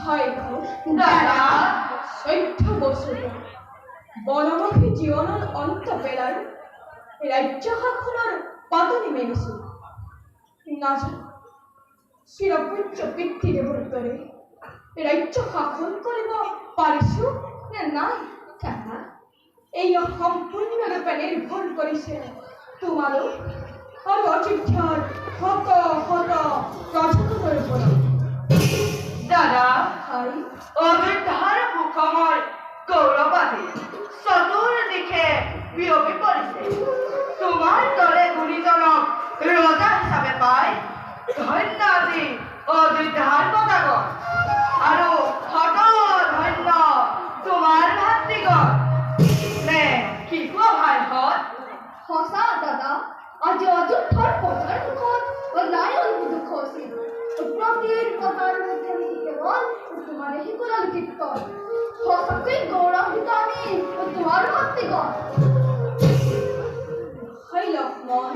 হয় দাদা 14 বছৰ বনমুখী জীৱনৰ অন্ত পেলাই ৰাজ্য শাসনৰ পাতনি মেলিছোঁ নাজানো চিৰপূজ্য পিতৃদেৱৰ দৰে ৰাজ্য শাসন কৰিব পাৰিছোঁ নে নাই দাদা এই সম্পূৰ্ণৰূপে নিৰ্ভৰ কৰিছে তোমালোক আৰু অযোধ্যাৰ শত শত প্ৰজাজনৰ ওপৰত দাদা হয় অযোধ্যাৰ ভূখমৰ গৌৰৱাধি চতুৰ্দিশে বিয়পি পৰিছে তোমাৰ দৰে গুণীজনক ৰজা হিচাপে পাই ধন্য আজি অযোধ্যাৰ পতাগত আৰু হত ধন্য তোমাৰ ভাতৃগণ নে কি কোৱা ভাইহঁত সঁচা দাদা আজি অযোধ্যাৰ পথাৰ মুখত লায়ন দুখ আছিল প্ৰতিৰ কথাৰ মধ্যে কেৱল তোমাৰে শিকোলা লিখিত সঁচাকৈ গৌৰৱান্বিত আমি তোমাৰ ভাতৃগণ হয় লক্ষ্মণ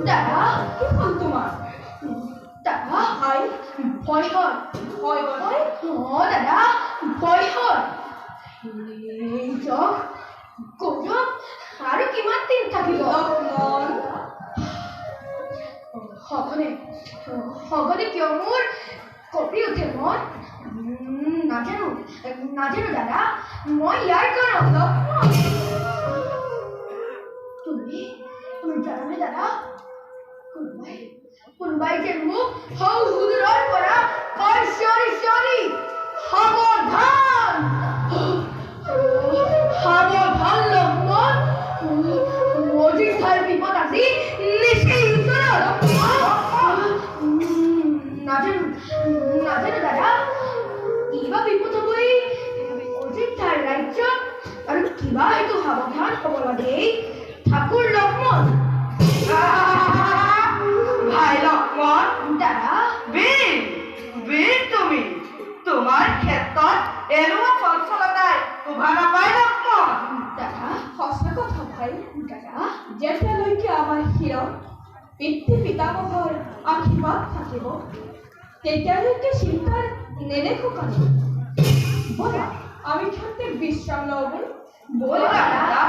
দাদা কি হ'ল তোমাৰ দাদা হয় ভয় হয় হয় হয় দাদা ভয় হয় গৌৰৱ আৰু কিমান দিন থাকিব সঘনে কিয় মোৰ কঁপি উঠে মন নাজানো দাদা মই ইয়াৰ কাৰণ তুমি জানানে দাদা কোনোবাই যে মোক সৌদূৰৰ পৰা কয় চিঞৰি চিঞৰি সাৱধান সাৱধান লক্ষ্মণ অযোধ্যাৰ বিপদ আজি নিশ্চয় ওচৰত নাজানো দাদা কিবা বিপদ হ'বই অযোধ্যাৰ ৰাজ্যত আৰু কিবা হয়তো সাৱধান হ'ব লাগে ঠাকুৰ লক্ষ্মণ ভাই লক্ষ্মণ দাদা বীৰ তুমি তোমাৰ ক্ষেত্ৰত এনেকুৱা চঞ্চলতাই শোভা নাপায় লক্ষ্মণ দাদা সঁচা কথা ভাই দাদা যেতিয়ালৈকে আমাৰ শিৰত পিতৃ পিতামহৰ আশীৰ্বাদ থাকিব তেতিয়ালৈকে চিন্তাৰ নেদেখো কালি ব'লা আমি ক্ষন্তেক বিশ্ৰাম লওঁ ব'লা দাদা